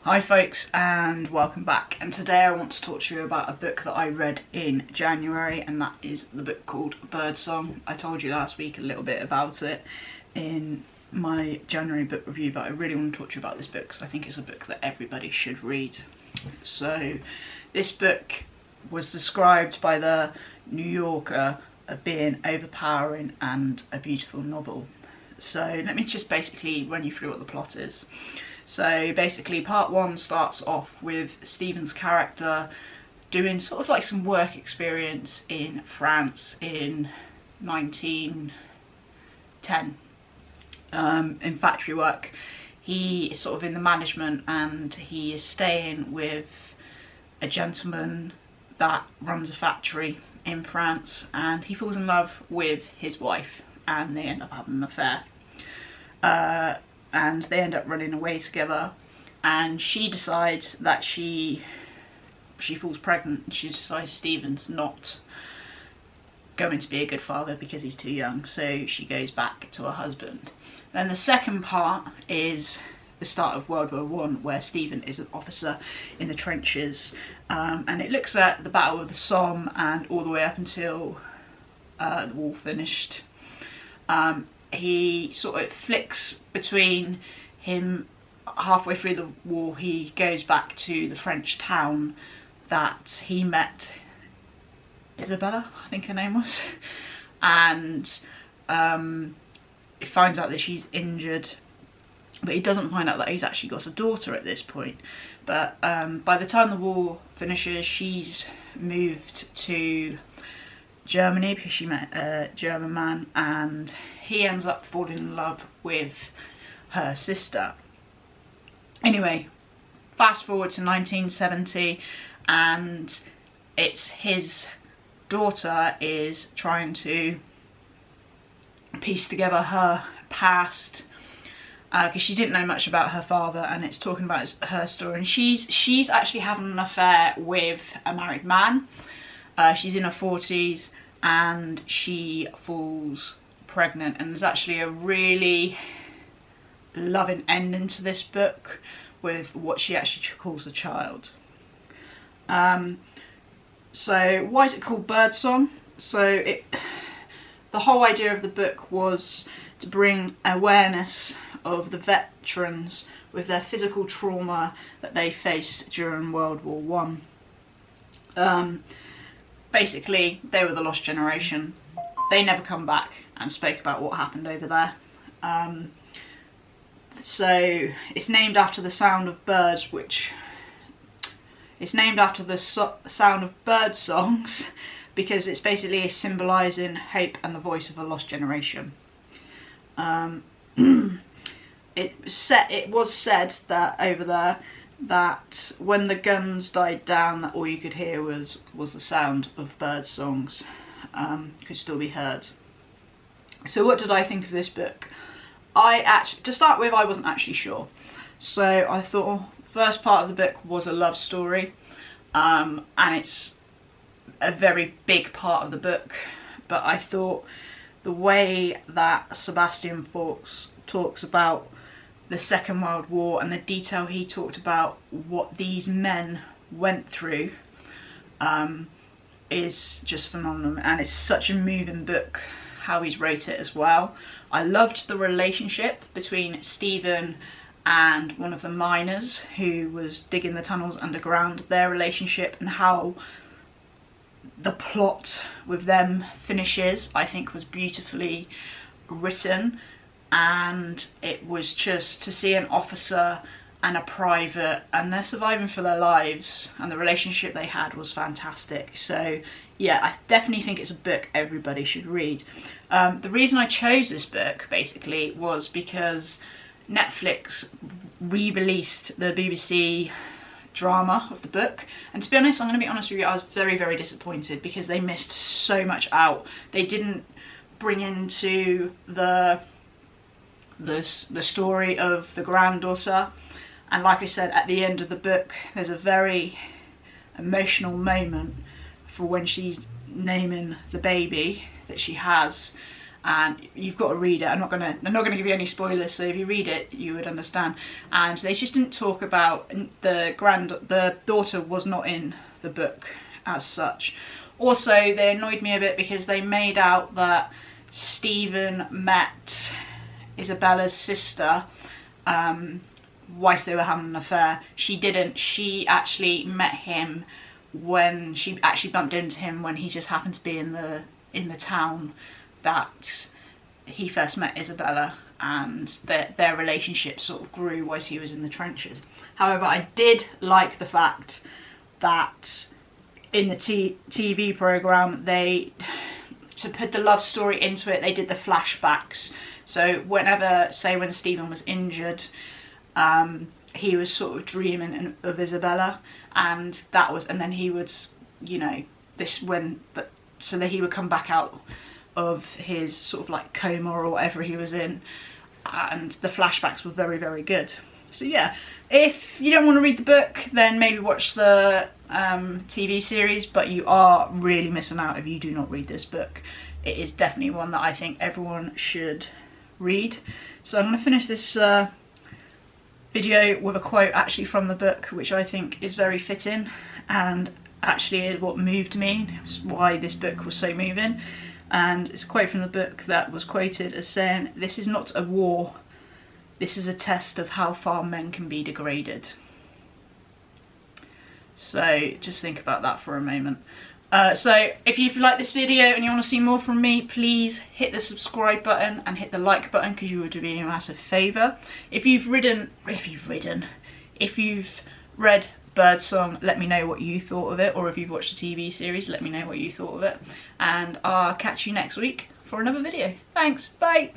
Hi folks, and welcome back, and today I want to talk to you about a book that I read in January, and that is the book called Birdsong. I told you last week a little bit about it in my January book review, but I really want to talk to you about this book because I think it's a book that everybody should read. So this book was described by the New Yorker as being overpowering and a beautiful novel. So let me just basically run you through what the plot is. So basically part one starts off with Stephen's character doing sort of like some work experience in France in 1910 in factory work. He is sort of in the management and he is staying with a gentleman that runs a factory in France, and he falls in love with his wife and they end up having an affair. And they end up running away together, and she decides that she falls pregnant, and she decides Stephen's not going to be a good father because he's too young, so she goes back to her husband. Then the second part is the start of World War I, where Stephen is an officer in the trenches, and it looks at the Battle of the Somme and all the way up until the war finished. He sort of flicks between him halfway through the war. He goes back to the French town that he met Isabella, I think her name was, and he finds out that she's injured, but he doesn't find out that he's actually got a daughter at this point. But by the time the war finishes, she's moved to Germany because she met a German man, and he ends up falling in love with her sister. Anyway, fast forward to 1970, and it's his daughter is trying to piece together her past because she didn't know much about her father, and it's talking about her story, and she's actually having an affair with a married man. She's in her 40s and she falls pregnant, and there's actually a really loving ending to this book with what she actually calls the child. So why is it called Birdsong? So the whole idea of the book was to bring awareness of the veterans with their physical trauma that they faced during World War I. Basically, they were the lost generation. They never come back and spoke about what happened over there. So it's named after the sound of birds, it's named after the sound of bird songs because it's basically symbolising hope and the voice of a lost generation. It was said that over there that when the guns died down, that all you could hear was the sound of bird songs, could still be heard. So what did I think of this book? To start with, I wasn't actually sure. So I thought first part of the book was a love story, and it's a very big part of the book, but I thought the way that Sebastian Faulks talks about the Second World War and the detail he talked about what these men went through is just phenomenal, and it's such a moving book how he's wrote it as well. I loved the relationship between Stephen and one of the miners who was digging the tunnels underground, their relationship, and how the plot with them finishes, I think was beautifully written. And it was just to see an officer and a private, and they're surviving for their lives, and the relationship they had was fantastic. So yeah, I definitely think it's a book everybody should read. The reason I chose this book basically was because Netflix re-released the BBC drama of the book, and to be honest, I'm going to be honest with you, I was very, very disappointed because they missed so much out. They didn't bring into the story of the granddaughter, and like I said, at the end of the book there's a very emotional moment for when she's naming the baby that she has, and you've got to read it. I'm not gonna give you any spoilers, so if you read it you would understand. And they just didn't talk about the daughter was not in the book as such. Also, they annoyed me a bit because they made out that Stephen met Isabella's sister whilst they were having an affair. She didn't. She actually met him when she actually bumped into him when he just happened to be in the town that he first met Isabella, and their relationship sort of grew whilst he was in the trenches. However, I did like the fact that in the TV programme, to put the love story into it, they did the flashbacks. So whenever, say when Stephen was injured, he was sort of dreaming of Isabella, and then he would, you know, so that he would come back out of his sort of like coma or whatever he was in, and the flashbacks were very, very good. So yeah, if you don't want to read the book, then maybe watch the TV series, but you are really missing out if you do not read this book. It is definitely one that I think everyone should read. So I'm going to finish this video with a quote actually from the book, which I think is very fitting, and actually is what moved me, why this book was so moving. And it's a quote from the book that was quoted as saying, "This is not a war, this is a test of how far men can be degraded." So just think about that for a moment. So if you've liked this video and you want to see more from me, please hit the subscribe button and hit the like button, because you would do me a massive favour. If you've read Birdsong, let me know what you thought of it, or if you've watched the TV series, let me know what you thought of it. And I'll catch you next week for another video. Thanks, bye!